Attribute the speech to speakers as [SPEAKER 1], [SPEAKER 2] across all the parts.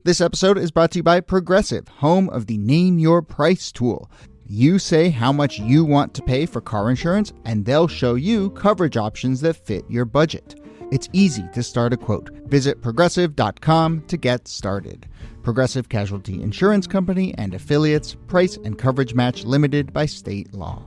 [SPEAKER 1] This episode is brought to you by Progressive, home of the Name Your Price tool. You say how much you want to pay for car insurance, and they'll show you coverage options that fit your budget. It's easy to start a quote. Visit Progressive.com to get started. Progressive Casualty Insurance Company and Affiliates. Price and coverage match limited by state law.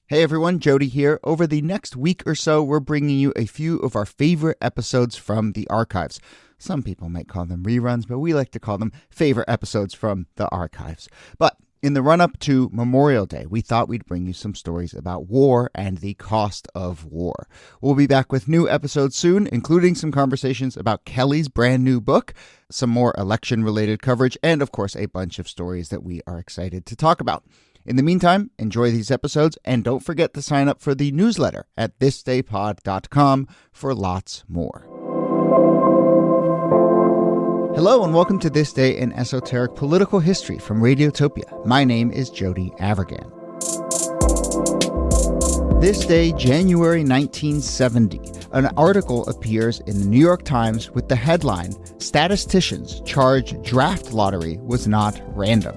[SPEAKER 1] Hey everyone, Jody here. Over the next week or so, we're bringing you a few of our favorite episodes from the archives. Some people might call them reruns, but we like to call them favorite episodes from the archives. But in the run-up to Memorial Day, we thought we'd bring you some stories about war and the cost of war. We'll be back with new episodes soon, including some conversations about Kelly's brand new book, some more election-related coverage, and of course, a bunch of stories that we are excited to talk about. In the meantime, enjoy these episodes, and don't forget to sign up for the newsletter at thisdaypod.com for lots more. Hello, and welcome to This Day in Esoteric Political History from Radiotopia. My name is Jody Avirgan. This day, January 1970, an article appears in the New York Times with the headline, "Statisticians Charge Draft Lottery Was Not Random."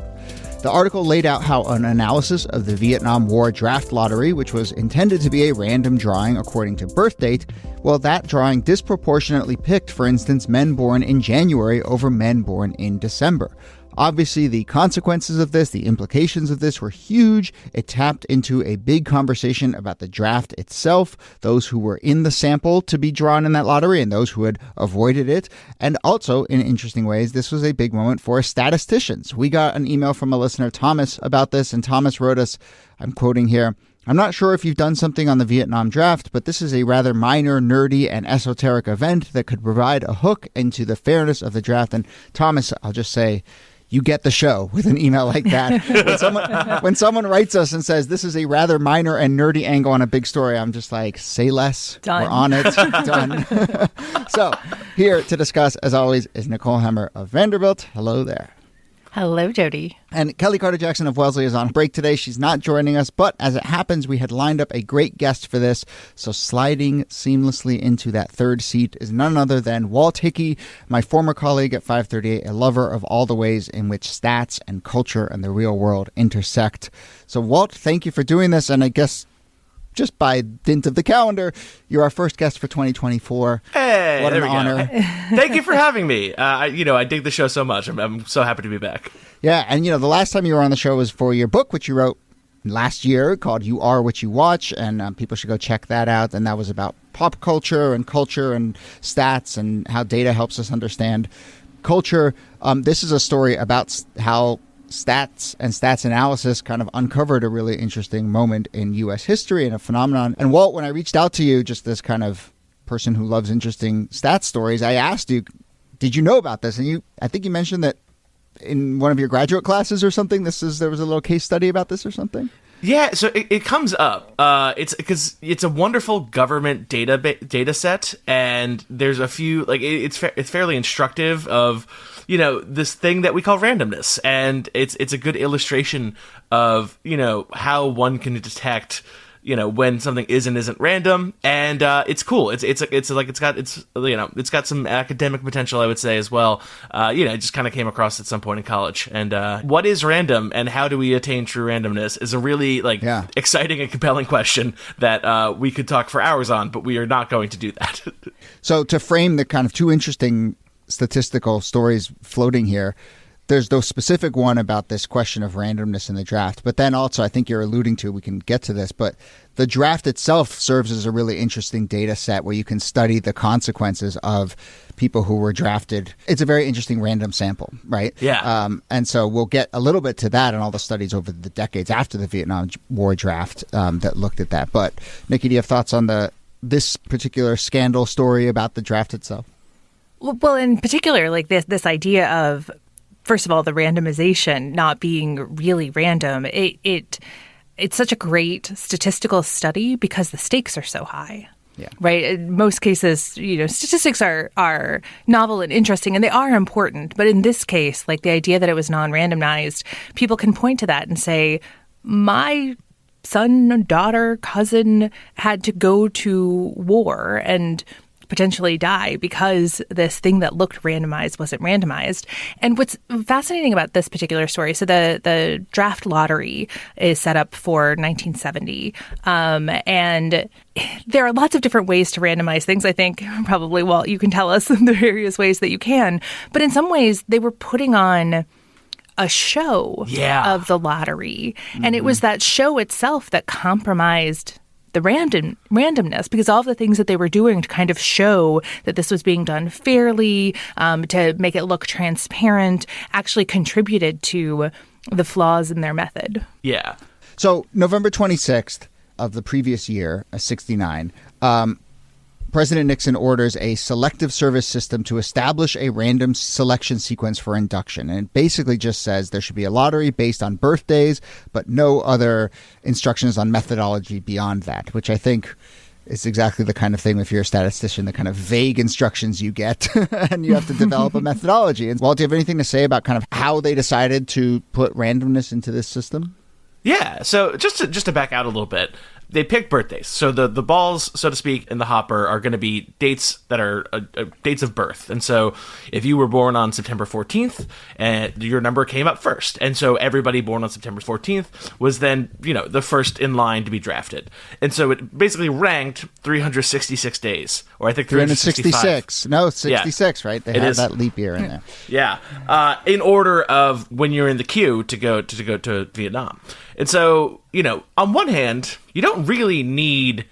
[SPEAKER 1] The article laid out how an analysis of the Vietnam War draft lottery, which was intended to be a random drawing according to birth date, well, that drawing disproportionately picked, for instance, men born in January over men born in December. Obviously, the consequences of this, the implications of this were huge. It tapped into a big conversation about the draft itself, those who were in the sample to be drawn in that lottery and those who had avoided it. And also, in interesting ways, this was a big moment for statisticians. We got an email from a listener, Thomas, about this, and Thomas wrote us, I'm quoting here, "I'm not sure if you've done something on the Vietnam draft, but this is a rather minor, nerdy, and esoteric event that could provide a hook into the fairness of the draft." And Thomas, I'll just say, you get the show with an email like that. When someone writes us and says, this is a rather minor and nerdy angle on a big story, I'm just like, say less.
[SPEAKER 2] Done.
[SPEAKER 1] We're on it. Done. So here to discuss, as always, is Nicole Hemmer of Vanderbilt. Hello there.
[SPEAKER 2] Hello, Jody.
[SPEAKER 1] And Kelly Carter-Jackson of Wellesley is on break today. She's not joining us, but as it happens, we had lined up a great guest for this. So sliding seamlessly into that third seat is none other than Walt Hickey, my former colleague at 538, a lover of all the ways in which stats and culture and the real world intersect. So Walt, thank you for doing this. And I guess just by dint of the calendar, you're our first guest for 2024.
[SPEAKER 3] Hey,
[SPEAKER 1] what an honor.
[SPEAKER 3] Thank you for having me. I dig the show so much. I'm so happy to be back.
[SPEAKER 1] Yeah, and the last time you were on the show was for your book, which you wrote last year called You Are What You Watch, and people should go check that out. And that was about pop culture and stats and how data helps us understand culture. This is a story about how stats and stats analysis kind of uncovered a really interesting moment in U.S. history and a phenomenon. And Walt, when I reached out to you, just this kind of person who loves interesting stats stories, I asked you, did you know about this? And I think you mentioned that in one of your graduate classes or something, there was a little case study about this or something?
[SPEAKER 3] Yeah, so it comes up. It's because it's a wonderful government data set, and there's a few, like, it's fairly instructive of, this thing that we call randomness, and it's a good illustration of, how one can detect, when something is and isn't random, and it's cool. It's got some academic potential, I would say, as well. It just kind of came across at some point in college. And what is random, and how do we attain true randomness, is a really exciting and compelling question that we could talk for hours on, but we are not going to do that.
[SPEAKER 1] So to frame the kind of two interesting statistical stories floating here, there's the specific one about this question of randomness in the draft. But then also, I think you're alluding to, we can get to this, but the draft itself serves as a really interesting data set where you can study the consequences of people who were drafted. It's a very interesting random sample, right?
[SPEAKER 3] Yeah.
[SPEAKER 1] And so we'll get a little bit to that and all the studies over the decades after the Vietnam War draft that looked at that. But Niki, do you have thoughts on this particular scandal story about the draft itself?
[SPEAKER 2] Well, in particular, like this idea of, first of all, the randomization not being really random, it's such a great statistical study because the stakes are so high.
[SPEAKER 1] Yeah.
[SPEAKER 2] Right. In most cases, statistics are novel and interesting, and they are important. But in this case, like the idea that it was non-randomized, people can point to that and say, my son, daughter, cousin had to go to war, and potentially die because this thing that looked randomized wasn't randomized. And what's fascinating about this particular story, so the draft lottery is set up for 1970. And there are lots of different ways to randomize things. I think probably, Walt, you can tell us the various ways that you can. But in some ways, they were putting on a show of the lottery. And it was that show itself that compromised the randomness, because all of the things that they were doing to kind of show that this was being done fairly, to make it look transparent, actually contributed to the flaws in their method.
[SPEAKER 3] Yeah.
[SPEAKER 1] So November 26th of the previous year, 69, President Nixon orders a selective service system to establish a random selection sequence for induction. And it basically just says there should be a lottery based on birthdays, but no other instructions on methodology beyond that, which I think is exactly the kind of thing, if you're a statistician, the kind of vague instructions you get and you have to develop a methodology. And Walt, do you have anything to say about kind of how they decided to put randomness into this system?
[SPEAKER 3] Yeah, so just to back out a little bit, they picked birthdays. So the balls, so to speak, in the hopper are going to be dates that are dates of birth. And so if you were born on September 14th, your number came up first. And so everybody born on September 14th was then, the first in line to be drafted. And so it basically ranked 366 days, or I think 366.
[SPEAKER 1] No, 66, yeah. Right? They have that leap year in there.
[SPEAKER 3] Yeah. In order of when you're in the queue to go to Vietnam. And so, on one hand, you don't really need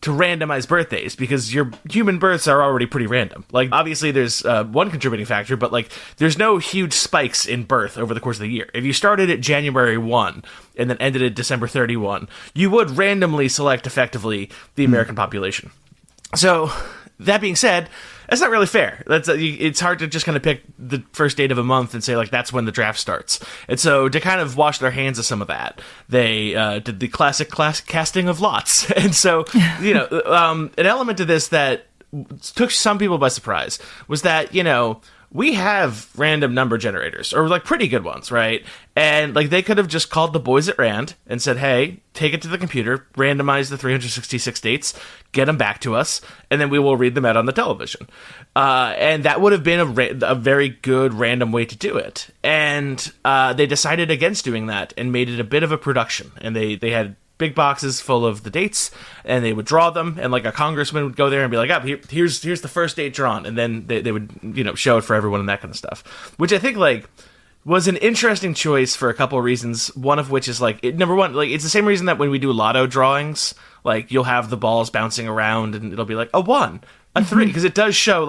[SPEAKER 3] to randomize birthdays because your human births are already pretty random. Like, obviously, there's one contributing factor, but, there's no huge spikes in birth over the course of the year. If you started at January 1 and then ended at December 31, you would randomly select, effectively, the American population. So, that being said, that's not really fair. It's hard to just kind of pick the first date of a month and say, that's when the draft starts. And so to kind of wash their hands of some of that, they did the classic casting of lots. And so, an element of this that took some people by surprise was that, we have random number generators, or pretty good ones, right? And they could have just called the boys at Rand and said, hey, take it to the computer, randomize the 366 dates, get them back to us, and then we will read them out on the television. And that would have been a very good random way to do it. And they decided against doing that and made it a bit of a production. And they had big boxes full of the dates, and they would draw them, and a congressman would go there and be like, here's the first date drawn, and then they would show it for everyone and that kind of stuff, which I think was an interesting choice for a couple of reasons, one of which is number one, it's the same reason that when we do lotto drawings, you'll have the balls bouncing around and it'll be a 1, a 3, because it does show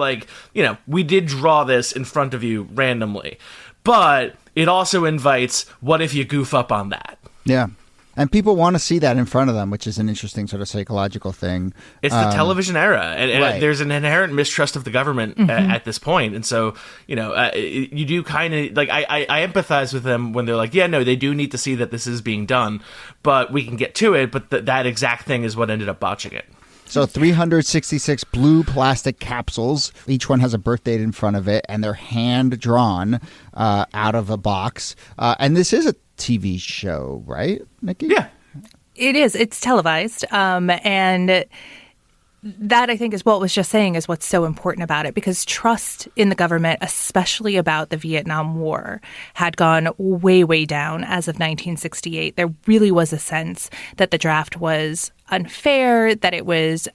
[SPEAKER 3] we did draw this in front of you randomly, but it also invites, what if you goof up on that?
[SPEAKER 1] Yeah. And people want to see that in front of them, which is an interesting sort of psychological thing.
[SPEAKER 3] It's the television era, and
[SPEAKER 1] right.
[SPEAKER 3] There's an inherent mistrust of the government at this point. And so, you do kind of, I empathize with them when they're like, yeah, no, they do need to see that this is being done, but we can get to it. But that exact thing is what ended up botching it.
[SPEAKER 1] So 366 blue plastic capsules. Each one has a birth date in front of it, and they're hand-drawn out of a box. And this is a TV show, right, Niki?
[SPEAKER 3] Yeah.
[SPEAKER 2] It is. It's televised. And that, I think, is what was just saying is what's so important about it, because trust in the government, especially about the Vietnam War, had gone way, way down as of 1968. There really was a sense that the draft was unfair, that it was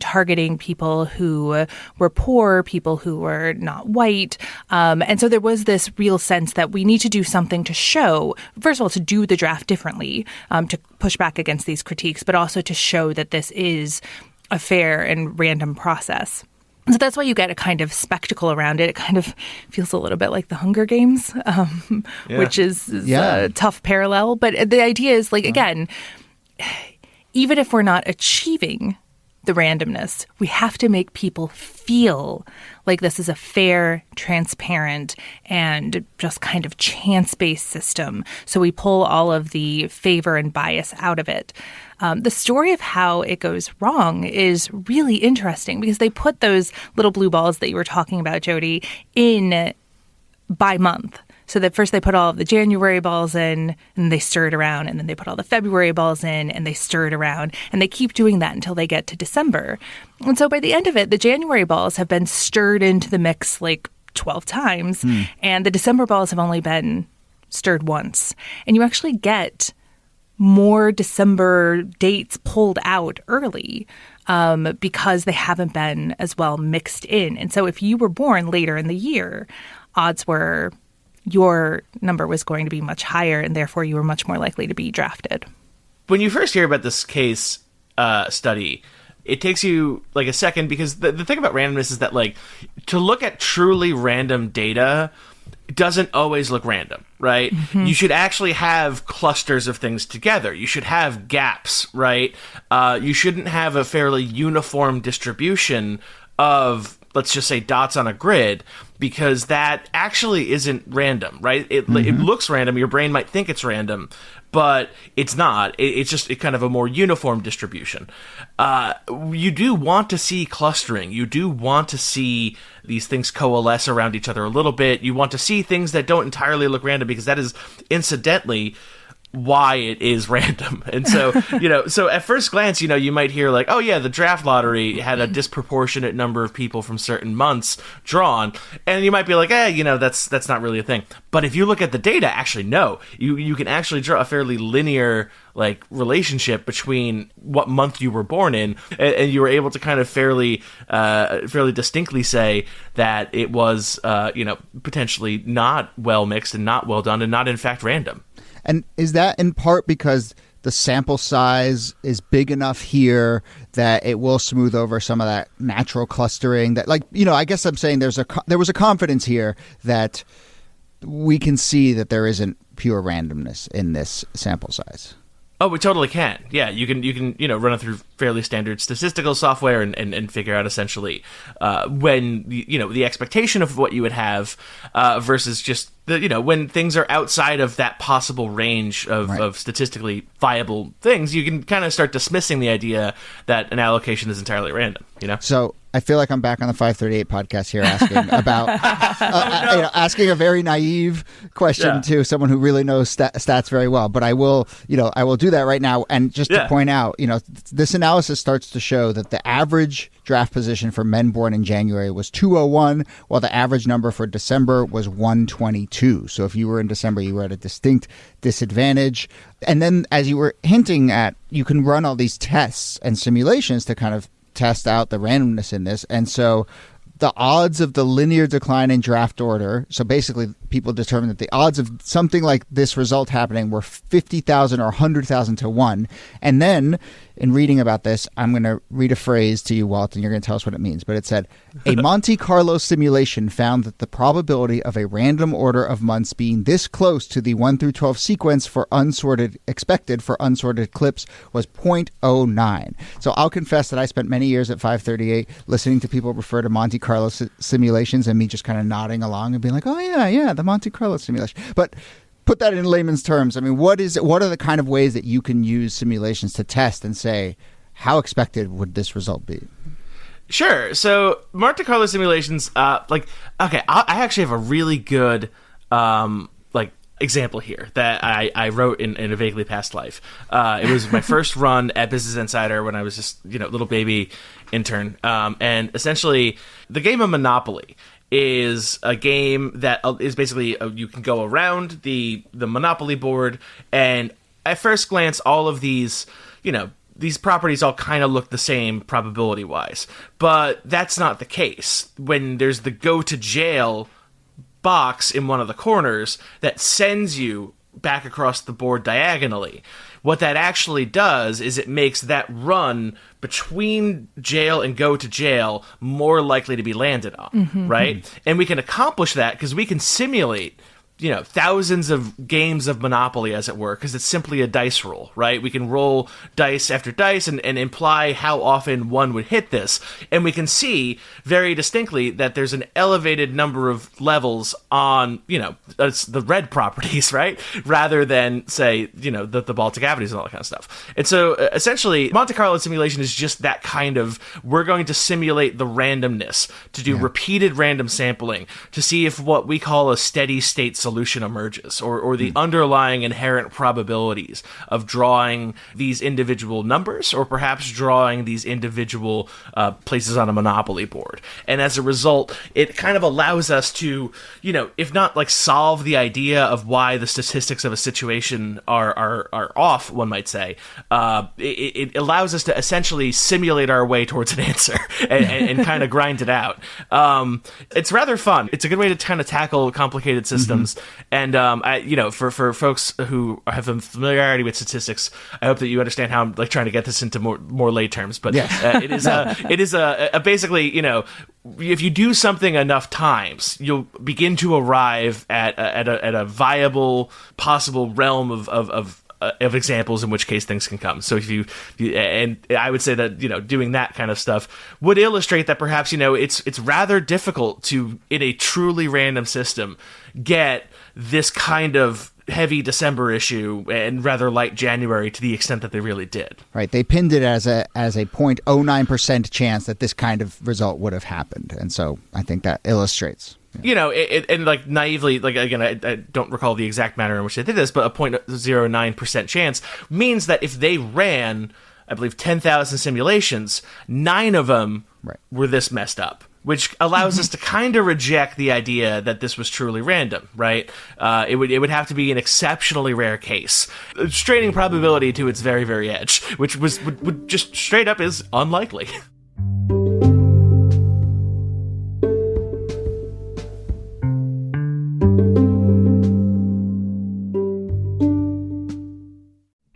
[SPEAKER 2] targeting people who were poor, people who were not white. And so there was this real sense that we need to do something to show, first of all, to do the draft differently, to push back against these critiques, but also to show that this is a fair and random process. So that's why you get a kind of spectacle around it. It kind of feels a little bit like the Hunger Games, which is a tough parallel. But the idea is, again, even if we're not achieving the randomness, we have to make people feel like this is a fair, transparent, and just kind of chance-based system. So we pull all of the favor and bias out of it. The story of how it goes wrong is really interesting because they put those little blue balls that you were talking about, Jody, in by month. So that first they put all of the January balls in and they stir it around, and then they put all the February balls in and they stir it around, and they keep doing that until they get to December. And so by the end of it, the January balls have been stirred into the mix like 12 times, and the December balls have only been stirred once. And you actually get more December dates pulled out early because they haven't been as well mixed in. And so if you were born later in the year, odds were your number was going to be much higher, and therefore you were much more likely to be drafted.
[SPEAKER 3] When you first hear about this case study, it takes you like a second, because the thing about randomness is that, like, to look at truly random data doesn't always look random, right? Mm-hmm. You should actually have clusters of things together. You should have gaps, right? You shouldn't have a fairly uniform distribution of, let's just say, dots on a grid, because that actually isn't random, right? It looks random. Your brain might think it's random, but it's not. It's just kind of a more uniform distribution. You do want to see clustering. You do want to see these things coalesce around each other a little bit. You want to see things that don't entirely look random, because that is incidentally why it is random. And so, so at first glance, you might hear like, oh yeah, the draft lottery had a disproportionate number of people from certain months drawn. And you might be like, that's not really a thing. But if you look at the data, actually, no, you can actually draw a fairly linear like relationship between what month you were born in, and you were able to kind of fairly distinctly say that it was, potentially not well mixed and not well done and not in fact random.
[SPEAKER 1] And is that in part because the sample size is big enough here that it will smooth over some of that natural clustering? That, like, I guess I'm saying there was a confidence here that we can see that there isn't pure randomness in this sample size.
[SPEAKER 3] Oh, we totally can. Yeah, you can run it through fairly standard statistical software and figure out essentially when the expectation of what you would have versus just when things are outside of that possible range of statistically viable things. You can kind of start dismissing the idea that an allocation is entirely random.
[SPEAKER 1] So I feel like I'm back on the 538 podcast here asking about asking a very naive question to someone who really knows stats very well. But I will do that right now. And just to point out, this analysis starts to show that the average draft position for men born in January was 201, while the average number for December was 122. So if you were in December, you were at a distinct disadvantage. And then, as you were hinting at, you can run all these tests and simulations to kind of test out the randomness in this. And so the odds of the linear decline in draft order, so basically people determined that the odds of something like this result happening were 50,000 or 100,000 to 1. And then, in reading about this, I'm going to read a phrase to you, Walt, and you're going to tell us what it means. But it said, a Monte Carlo simulation found that the probability of a random order of months being this close to the 1 through 12 sequence expected for unsorted clips was 0.09. So I'll confess that I spent many years at 538 listening to people refer to Monte Carlo simulations and me just kind of nodding along and being like, oh yeah, the Monte Carlo simulation. But put that in layman's terms. I mean, what are the kind of ways that you can use simulations to test and say, how expected would this result be?
[SPEAKER 3] Sure. So Monte Carlo simulations, I actually have a really good example here that I wrote in a vaguely past life. It was my first run at Business Insider when I was just little baby intern, and essentially the game of Monopoly is a game that is basically you can go around the Monopoly board, and at first glance all of these these properties all kind of look the same probability wise, but that's not the case. When there's the go to jail box in one of the corners that sends you back across the board diagonally, what that actually does is it makes that run between jail and go to jail more likely to be landed on, right? And we can accomplish that because we can simulate thousands of games of Monopoly, as it were, because it's simply a dice roll, right? We can roll dice after dice and imply how often one would hit this. And we can see very distinctly that there's an elevated number of levels on, it's the red properties, right? Rather than, say, the Baltic Avenues and all that kind of stuff. And so, essentially, Monte Carlo simulation is just that kind of, we're going to simulate the randomness, to do repeated random sampling, to see if what we call a steady state solution solution emerges, or the underlying inherent probabilities of drawing these individual numbers, or perhaps drawing these individual places on a Monopoly board. And as a result, it kind of allows us to, if not like solve the idea of why the statistics of a situation are off, one might say, it allows us to essentially simulate our way towards an answer and kind of grind it out. It's rather fun. It's a good way to kind of tackle complicated systems. And for folks who have a familiarity with statistics, I hope that you understand how I'm like trying to get this into more lay terms. But it is basically, if you do something enough times, you'll begin to arrive at a viable possible realm of examples in which case things can come. So if you and I would say that doing that kind of stuff would illustrate that perhaps it's rather difficult to, in a truly random system, get this kind of heavy December issue and rather light January to the extent that they really did.
[SPEAKER 1] Right. They pinned it as a 0.09% chance that this kind of result would have happened. And so I think that illustrates.
[SPEAKER 3] And like naively, like again, I don't recall the exact manner in which they did this, but a 0.09% chance means that if they ran, I believe, 10,000 simulations, 9 of them were this messed up, which allows us to kind of reject the idea that this was truly random, right? It would have to be an exceptionally rare case, straining probability to its very, very edge, which would just straight up is unlikely.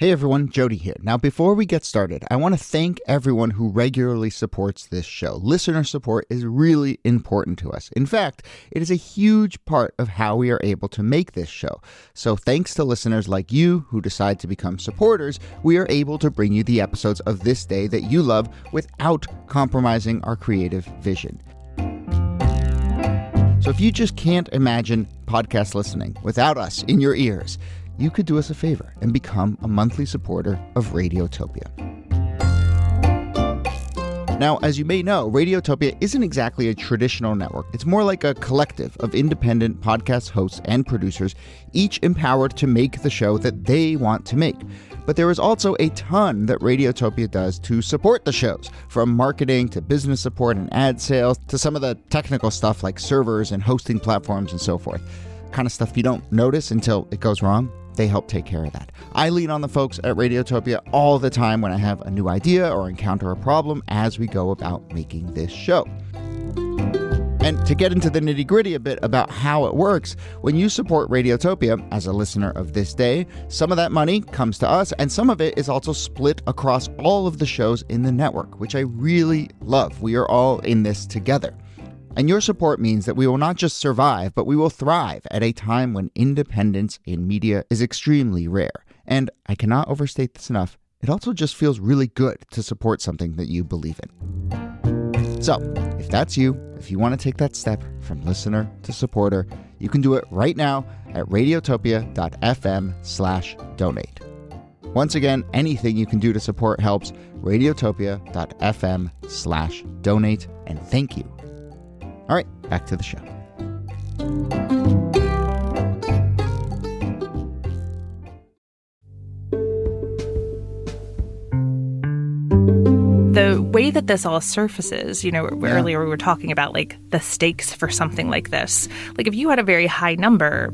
[SPEAKER 1] Hey everyone, Jody here. Now before we get started, I want to thank everyone who regularly supports this show. Listener support is really important to us. In fact, it is a huge part of how we are able to make this show. So thanks to listeners like you who decide to become supporters, we are able to bring you the episodes of This Day that you love without compromising our creative vision. So if you just can't imagine podcast listening without us in your ears, you could do us a favor and become a monthly supporter of Radiotopia. Now, as you may know, Radiotopia isn't exactly a traditional network. It's more like a collective of independent podcast hosts and producers, each empowered to make the show that they want to make. But there is also a ton that Radiotopia does to support the shows, from marketing to business support and ad sales to some of the technical stuff like servers and hosting platforms and so forth. Kind of stuff you don't notice until it goes wrong. They help take care of that. I lean on the folks at Radiotopia all the time when I have a new idea or encounter a problem as we go about making this show. And to get into the nitty-gritty a bit about how it works, when you support Radiotopia as a listener of This Day, some of that money comes to us, and some of it is also split across all of the shows in the network, which I really love. We are all in this together. And your support means that we will not just survive, but we will thrive at a time when independence in media is extremely rare. And I cannot overstate this enough, it also just feels really good to support something that you believe in. So, if that's you, if you want to take that step from listener to supporter, you can do it right now at radiotopia.fm/donate. Once again, anything you can do to support helps. Radiotopia.fm/donate. And thank you. All right, back to the show.
[SPEAKER 2] The way that this all surfaces, earlier we were talking about like the stakes for something like this. Like if you had a very high number,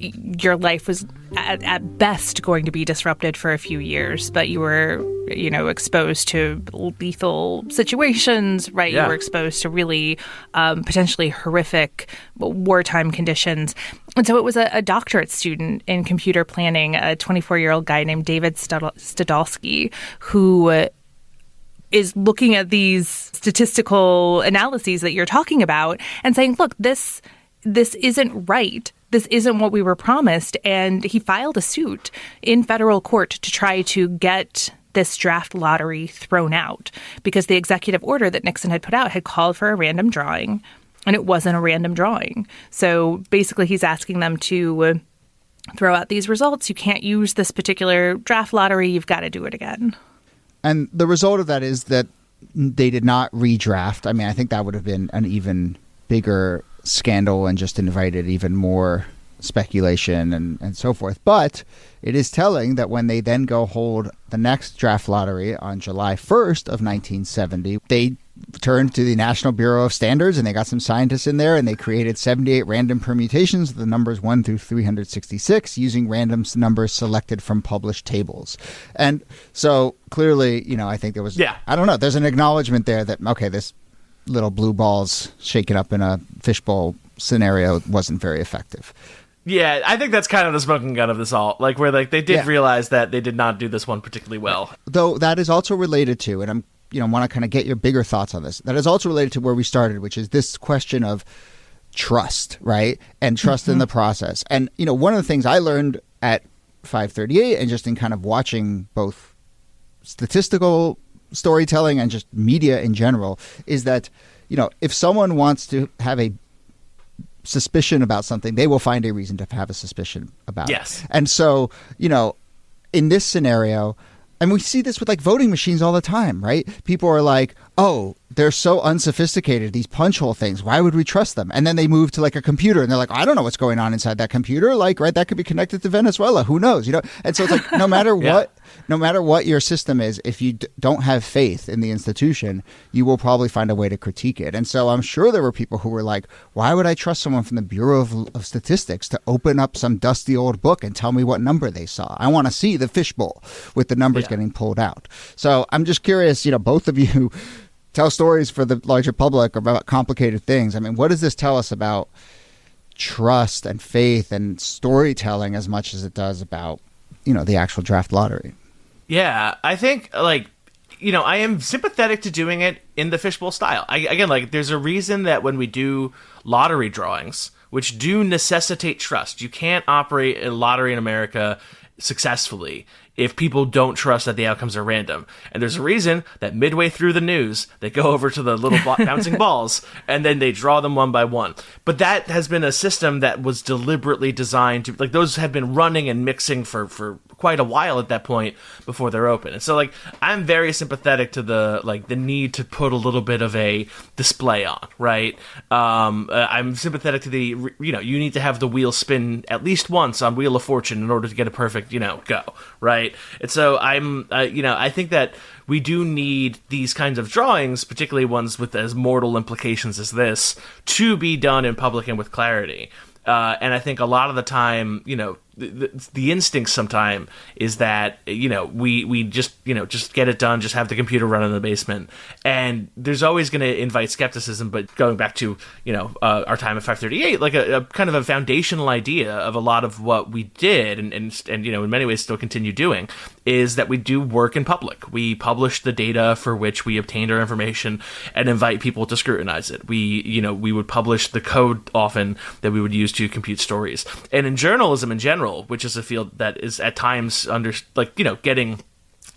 [SPEAKER 2] your life was at best going to be disrupted for a few years, but you were, exposed to lethal situations, right?
[SPEAKER 3] Yeah.
[SPEAKER 2] You were exposed to really potentially horrific wartime conditions. And so it was a doctorate student in computer planning, a 24-year-old guy named David Stadolsky, who is looking at these statistical analyses that you're talking about and saying, look, this isn't right. This isn't what we were promised. And he filed a suit in federal court to try to get this draft lottery thrown out because the executive order that Nixon had put out had called for a random drawing, and it wasn't a random drawing. So basically he's asking them to throw out these results. You can't use this particular draft lottery. You've got to do it again.
[SPEAKER 1] And the result of that is that they did not redraft. I mean, I think that would have been an even bigger scandal and just invited even more speculation and so forth. But it is telling that when they then go hold the next draft lottery on July 1st of 1970, they turned to the National Bureau of Standards and they got some scientists in there and they created 78 random permutations of the numbers 1 through 366 using random numbers selected from published tables. And so clearly, I think there was, I don't know, there's an acknowledgement there that, okay, this little blue balls shaken up in a fishbowl scenario wasn't very effective.
[SPEAKER 3] Yeah, I think that's kind of the smoking gun of this all. Like, where they did realize that they did not do this one particularly well.
[SPEAKER 1] Though that is also related to, and I'm want to kind of get your bigger thoughts on this. That is also related to where we started, which is this question of trust, right? And trust in the process. And, one of the things I learned at 538 and just in kind of watching both statistical storytelling and just media in general is that, if someone wants to have a suspicion about something, they will find a reason to have a suspicion about it. And so, in this scenario, and we see this with like voting machines all the time, right? People are like, oh, they're so unsophisticated, these punch hole things. Why would we trust them? And then they move to like a computer and they're like, I don't know what's going on inside that computer. Like, right, that could be connected to Venezuela. Who knows? And so it's like, no matter what your system is, if you don't have faith in the institution, you will probably find a way to critique it. And so I'm sure there were people who were like, why would I trust someone from the Bureau of Statistics to open up some dusty old book and tell me what number they saw? I want to see the fishbowl with the numbers getting pulled out. So I'm just curious, both of you tell stories for the larger public about complicated things. I mean, what does this tell us about trust and faith and storytelling as much as it does about, the actual draft lottery?
[SPEAKER 3] Yeah, I think, I am sympathetic to doing it in the fishbowl style. There's a reason that when we do lottery drawings, which do necessitate trust, you can't operate a lottery in America successfully if people don't trust that the outcomes are random. And there's a reason that midway through the news, they go over to the little bouncing balls, and then they draw them one by one. But that has been a system that was deliberately designed to, those have been running and mixing for quite a while at that point before they're open. And so, I'm very sympathetic to the need to put a little bit of a display on, right? I'm sympathetic to the, you need to have the wheel spin at least once on Wheel of Fortune in order to get a perfect, go, right? And so I think that we do need these kinds of drawings, particularly ones with as mortal implications as this, to be done in public and with clarity. And I think a lot of the time, the instinct sometimes is that, we just get it done, just have the computer run in the basement. And there's always going to invite skepticism. But going back to, our time at 538, a kind of a foundational idea of a lot of what we did and in many ways still continue doing is that we do work in public. We publish the data for which we obtained our information and invite people to scrutinize it. We would publish the code often that we would use to compute stories. And in journalism in general, which is a field that is at times under getting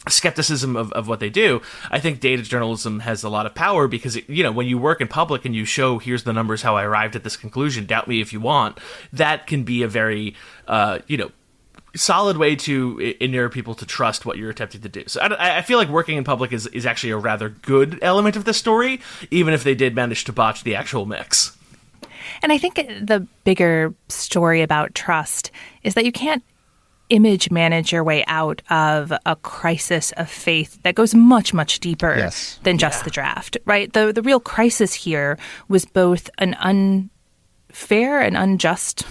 [SPEAKER 3] skepticism of what they do, I think data journalism has a lot of power because when you work in public and you show, here's the numbers, how I arrived at this conclusion, doubt me if you want, that can be a very solid way to inure people to trust what you're attempting to do. So I feel like working in public is actually a rather good element of the story, even if they did manage to botch the actual mix.
[SPEAKER 2] And I think the bigger story about trust is that you can't image manage your way out of a crisis of faith that goes much, much deeper than just the draft, right? The real crisis here was both an unfair and unjust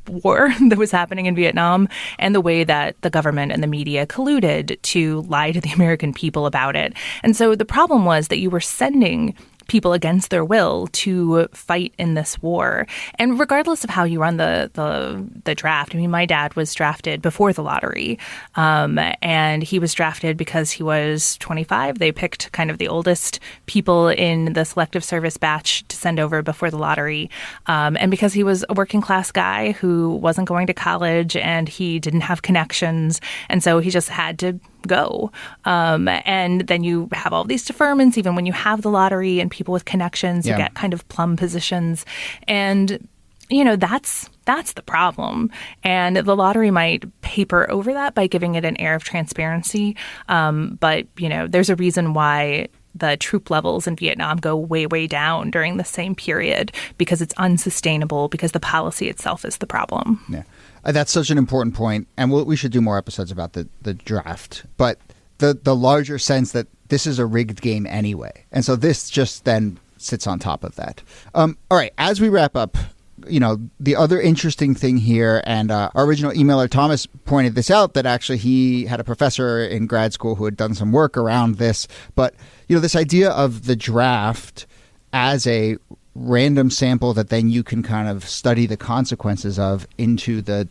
[SPEAKER 2] war that was happening in Vietnam and the way that the government and the media colluded to lie to the American people about it. And so the problem was that you were sending people against their will to fight in this war. And regardless of how you run the draft, I mean, my dad was drafted before the lottery, and he was drafted because he was 25. They picked kind of the oldest people in the selective service batch to send over before the lottery, and because he was a working class guy who wasn't going to college and he didn't have connections, and so he just had to go. And then you have all these deferments, even when you have the lottery and people with connections, you get kind of plum positions. And, that's the problem. And the lottery might paper over that by giving it an air of transparency. But, there's a reason why the troop levels in Vietnam go way, way down during the same period because it's unsustainable, because the policy itself is the problem.
[SPEAKER 1] Yeah, that's such an important point, and we should do more episodes about the draft. But the larger sense that this is a rigged game anyway, and so this just then sits on top of that. All right, as we wrap up, the other interesting thing here, and our original emailer Thomas pointed this out, that actually he had a professor in grad school who had done some work around this. But, this idea of the draft as a random sample that then you can kind of study the consequences of into the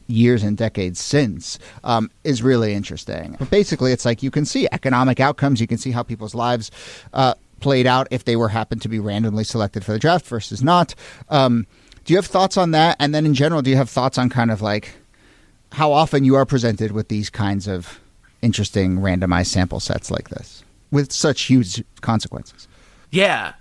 [SPEAKER 1] years and decades since is really interesting. But basically, it's like you can see economic outcomes. You can see how people's lives played out if they happened to be randomly selected for the draft versus not. Do you have thoughts on that? And then in general, do you have thoughts on kind of like how often you are presented with these kinds of interesting randomized sample sets like this with such huge consequences?
[SPEAKER 3] Yeah.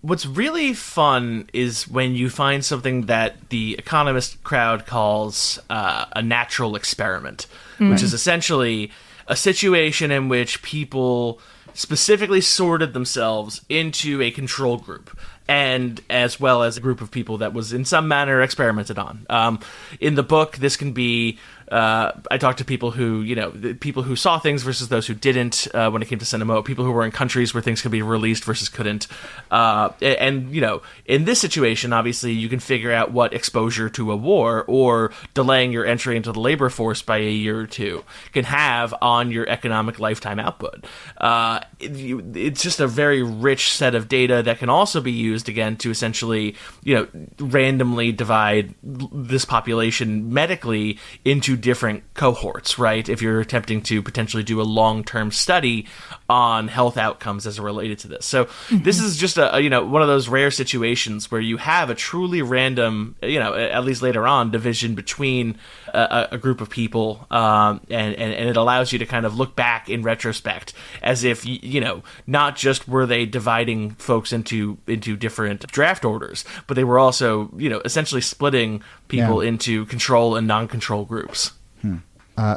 [SPEAKER 3] What's really fun is when you find something that the economist crowd calls a natural experiment, which is essentially a situation in which people specifically sorted themselves into a control group, and as well as a group of people that was in some manner experimented on. In the book, this can be I talked to people who, people who saw things versus those who didn't when it came to cinema, people who were in countries where things could be released versus couldn't. And in this situation, obviously, you can figure out what exposure to a war or delaying your entry into the labor force by a year or two can have on your economic lifetime output. It's just a very rich set of data that can also be used, again, to essentially, randomly divide this population medically into different cohorts, right? If you're attempting to potentially do a long-term study on health outcomes as related to this. So this is just one of those rare situations where you have a truly random, at least later on, division between a group of people, and it allows you to kind of look back in retrospect as if, not just were they dividing folks into different draft orders, but they were also, essentially splitting people into control and non-control groups.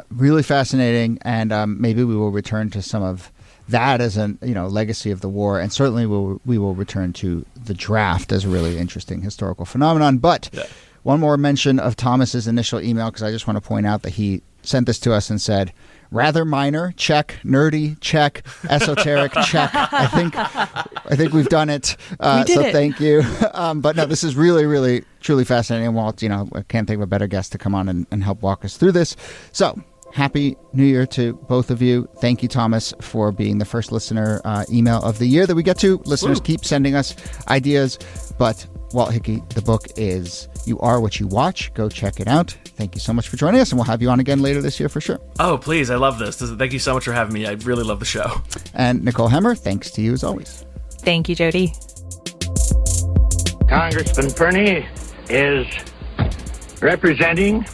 [SPEAKER 1] Really fascinating, and maybe we will return to some of that as a legacy of the war, and certainly we will return to the draft as a really interesting historical phenomenon. But one more mention of Thomas's initial email, because I just want to point out that he sent this to us and said, rather minor, check. Nerdy, check. Esoteric, check. I think we've done it.
[SPEAKER 2] We did it.
[SPEAKER 1] Thank you. But no, this is really, really, truly fascinating. Walt, I can't think of a better guest to come on and help walk us through this. So, Happy New Year to both of you. Thank you, Thomas, for being the first listener email of the year that we get to. Listeners, keep sending us ideas. But Walt Hickey, the book is You Are What You Watch. Go check it out. Thank you so much for joining us, and we'll have you on again later this year for sure.
[SPEAKER 3] Oh, please. I love this. Thank you so much for having me. I really love the show.
[SPEAKER 1] And Nicole Hemmer, thanks to you as always.
[SPEAKER 2] Thank you, Jody.
[SPEAKER 4] Congressman Perney is representing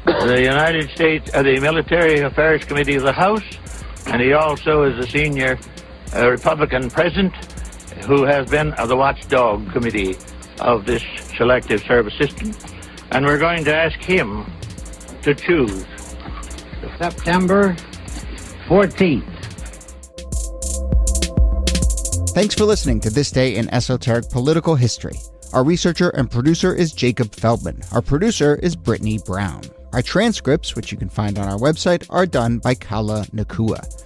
[SPEAKER 4] the United States, the Military Affairs Committee of the House, and he also is a senior Republican president who has been the watchdog committee of this selective service system. And we're going to ask him to choose
[SPEAKER 5] September 14th.
[SPEAKER 1] Thanks for listening to This Day in Esoteric Political History. Our researcher and producer is Jacob Feldman. Our producer is Brittany Brown. Our transcripts, which you can find on our website, are done by Kala Nakua.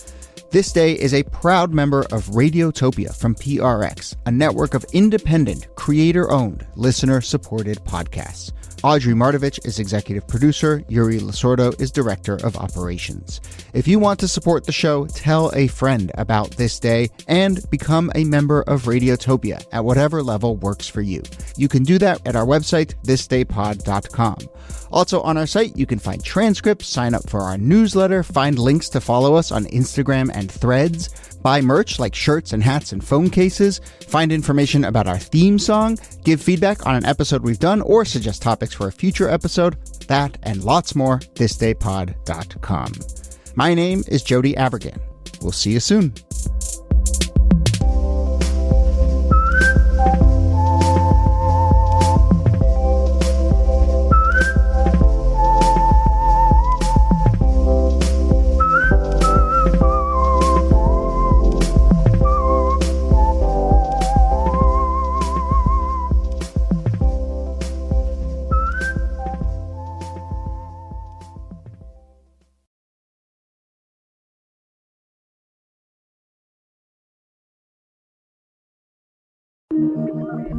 [SPEAKER 1] This Day is a proud member of Radiotopia from PRX, a network of independent, creator-owned, listener-supported podcasts. Audrey Martovich is executive producer. Yuri Lasordo is director of operations. If you want to support the show, tell a friend about This Day and become a member of Radiotopia at whatever level works for you. You can do that at our website, thisdaypod.com. Also on our site, you can find transcripts, sign up for our newsletter, find links to follow us on Instagram and Threads, buy merch like shirts and hats and phone cases, find information about our theme song, give feedback on an episode we've done, or suggest topics for a future episode. That and lots more, thisdaypod.com. My name is Jody Abergan. We'll see you soon.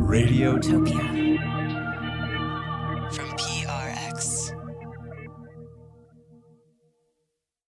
[SPEAKER 6] Radiotopia.